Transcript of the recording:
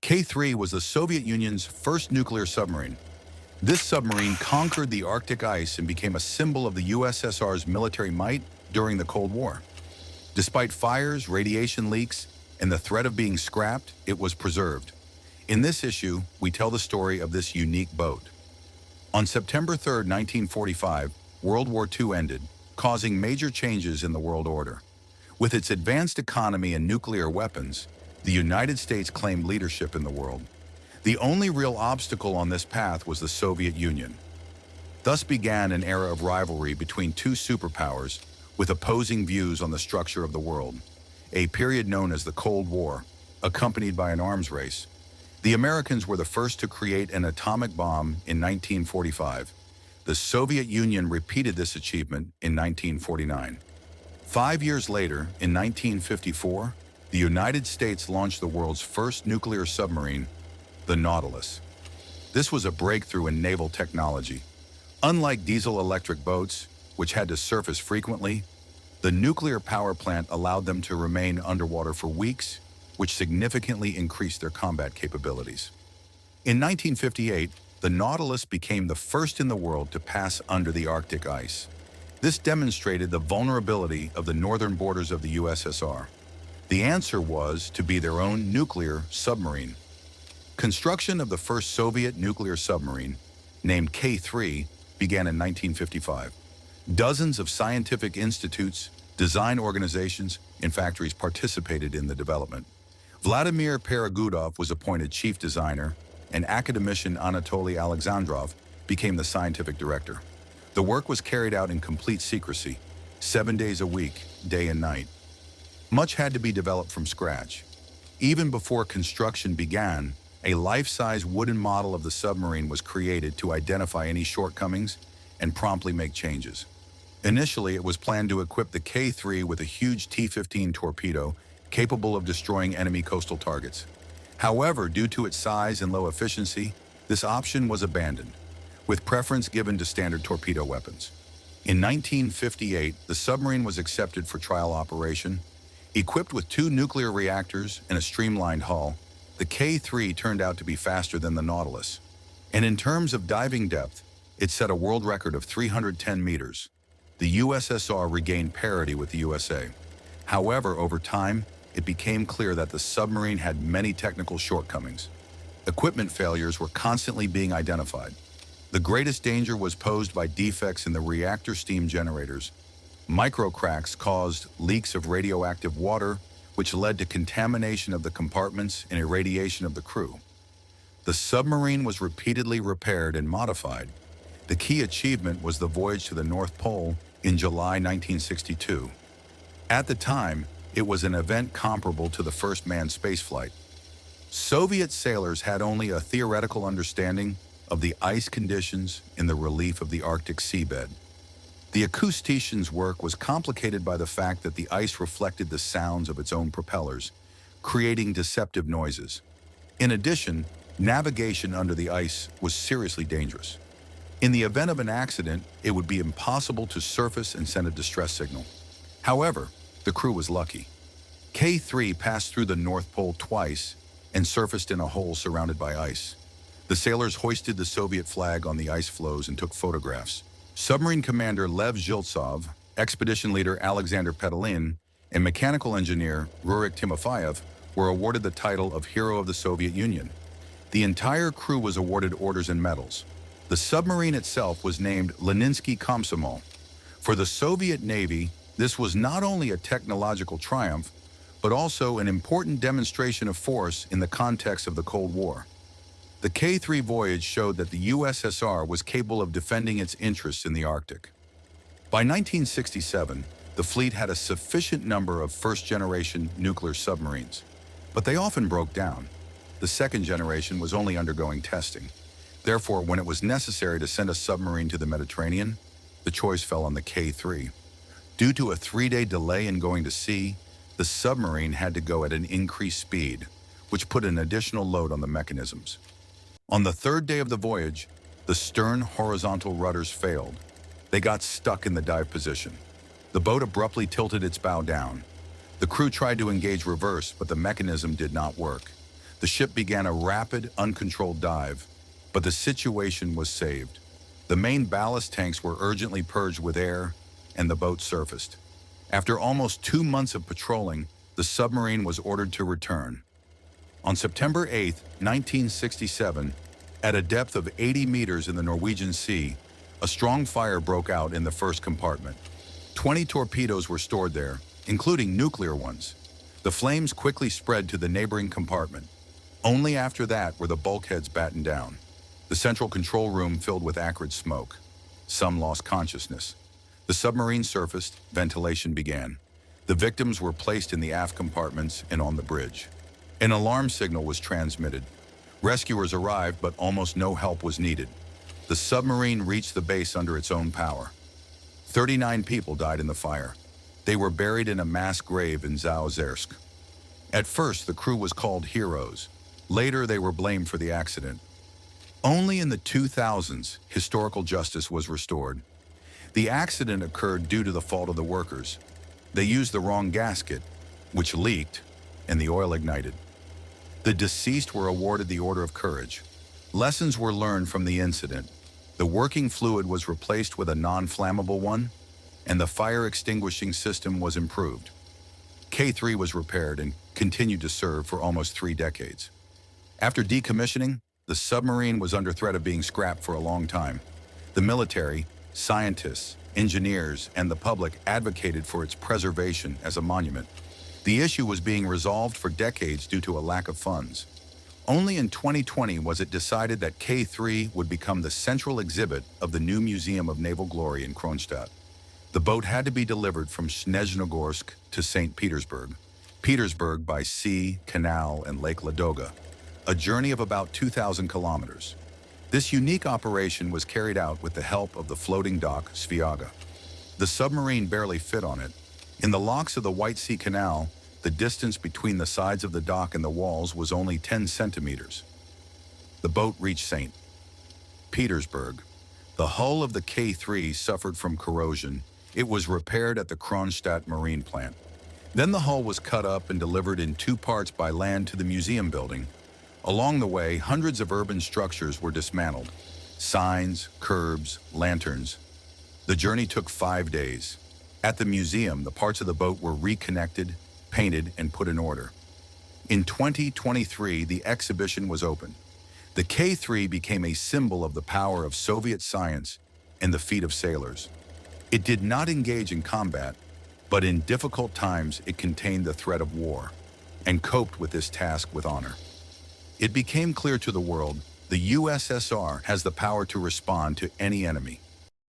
K-3 was the Soviet Union's first nuclear submarine. This submarine conquered the Arctic ice and became a symbol of the USSR's military might during the Cold War. Despite fires, radiation leaks, and the threat of being scrapped, it was preserved. In this issue, we tell the story of this unique boat. On September 3, 1945, World War II ended, causing major changes in the world order. With its advanced economy and nuclear weapons, the United States claimed leadership in the world. The only real obstacle on this path was the Soviet Union. Thus began an era of rivalry between two superpowers with opposing views on the structure of the world, a period known as the Cold War, accompanied by an arms race. The Americans were the first to create an atomic bomb in 1945. The Soviet Union repeated this achievement in 1949. 5 years later, in 1954, the United States launched the world's first nuclear submarine, the Nautilus. This was a breakthrough in naval technology. Unlike diesel-electric boats, which had to surface frequently, the nuclear power plant allowed them to remain underwater for weeks, which significantly increased their combat capabilities. In 1958, the Nautilus became the first in the world to pass under the Arctic ice. This demonstrated the vulnerability of the northern borders of the USSR. The answer was to be their own nuclear submarine. Construction of the first Soviet nuclear submarine, named K-3, began in 1955. Dozens of scientific institutes, design organizations, and factories participated in the development. Vladimir Peregudov was appointed chief designer, and academician Anatoly Alexandrov became the scientific director. The work was carried out in complete secrecy, 7 days a week, day and night. Much had to be developed from scratch. Even before construction began, a life-size wooden model of the submarine was created to identify any shortcomings and promptly make changes. Initially, it was planned to equip the K-3 with a huge T-15 torpedo capable of destroying enemy coastal targets. However, due to its size and low efficiency, this option was abandoned, with preference given to standard torpedo weapons. In 1958, the submarine was accepted for trial operation. Equipped with 2 nuclear reactors and a streamlined hull, the K-3 turned out to be faster than the Nautilus. And in terms of diving depth, it set a world record of 310 meters. The USSR regained parity with the USA. However, over time, it became clear that the submarine had many technical shortcomings. Equipment failures were constantly being identified. The greatest danger was posed by defects in the reactor steam generators. Micro cracks caused leaks of radioactive water, which led to contamination of the compartments and irradiation of the crew. The submarine was repeatedly repaired and modified. The key achievement was the voyage to the North Pole in July 1962. At the time, it was an event comparable to the first manned spaceflight. Soviet sailors had only a theoretical understanding of the ice conditions and the relief of the Arctic seabed. The acoustician's work was complicated by the fact that the ice reflected the sounds of its own propellers, creating deceptive noises. In addition, navigation under the ice was seriously dangerous. In the event of an accident, it would be impossible to surface and send a distress signal. However, the crew was lucky. K-3 passed through the North Pole twice and surfaced in a hole surrounded by ice. The sailors hoisted the Soviet flag on the ice floes and took photographs. Submarine commander Lev Zhiltsov, expedition leader Alexander Petelin, and mechanical engineer Rurik Timofeyev were awarded the title of Hero of the Soviet Union. The entire crew was awarded orders and medals. The submarine itself was named Leninsky Komsomol. For the Soviet Navy, this was not only a technological triumph, but also an important demonstration of force in the context of the Cold War. The K-3 voyage showed that the USSR was capable of defending its interests in the Arctic. By 1967, the fleet had a sufficient number of first-generation nuclear submarines, but they often broke down. The second generation was only undergoing testing. Therefore, when it was necessary to send a submarine to the Mediterranean, the choice fell on the K-3. Due to a 3-day delay in going to sea, the submarine had to go at an increased speed, which put an additional load on the mechanisms. On the 3rd day of the voyage, the stern horizontal rudders failed. They got stuck in the dive position. The boat abruptly tilted its bow down. The crew tried to engage reverse, but the mechanism did not work. The ship began a rapid, uncontrolled dive, but the situation was saved. The main ballast tanks were urgently purged with air, and the boat surfaced. After almost 2 months of patrolling, the submarine was ordered to return. On September 8, 1967, at a depth of 80 meters in the Norwegian Sea, a strong fire broke out in the first compartment. 20 torpedoes were stored there, including nuclear ones. The flames quickly spread to the neighboring compartment. Only after that were the bulkheads battened down. The central control room filled with acrid smoke. Some lost consciousness. The submarine surfaced, ventilation began. The victims were placed in the aft compartments and on the bridge. An alarm signal was transmitted. Rescuers arrived, but almost no help was needed. The submarine reached the base under its own power. 39 people died in the fire. They were buried in a mass grave in Zaozersk. At first, the crew was called heroes. Later, they were blamed for the accident. Only in the 2000s, historical justice was restored. The accident occurred due to the fault of the workers. They used the wrong gasket, which leaked, and the oil ignited. The deceased were awarded the Order of Courage. Lessons were learned from the incident. The working fluid was replaced with a non-flammable one, and the fire extinguishing system was improved. K-3 was repaired and continued to serve for almost 3 decades. After decommissioning, the submarine was under threat of being scrapped for a long time. The military, scientists, engineers, and the public advocated for its preservation as a monument. The issue was being resolved for decades due to a lack of funds. Only in 2020 was it decided that K-3 would become the central exhibit of the new Museum of Naval Glory in Kronstadt. The boat had to be delivered from Snezhnogorsk to St. Petersburg by sea, canal, and Lake Ladoga, a journey of about 2,000 kilometers. This unique operation was carried out with the help of the floating dock Sviaga. The submarine barely fit on it. In the locks of the White Sea Canal, the distance between the sides of the dock and the walls was only 10 centimeters. The boat reached St. Petersburg. The hull of the K-3 suffered from corrosion. It was repaired at the Kronstadt Marine Plant. Then the hull was cut up and delivered in 2 parts by land to the museum building. Along the way, hundreds of urban structures were dismantled. Signs, curbs, lanterns. The journey took 5 days. At the museum, the parts of the boat were reconnected, painted, and put in order. In 2023, the exhibition was opened. The K-3 became a symbol of the power of Soviet science and the feat of sailors. It did not engage in combat, but in difficult times it contained the threat of war and coped with this task with honor. It became clear to the world the USSR has the power to respond to any enemy.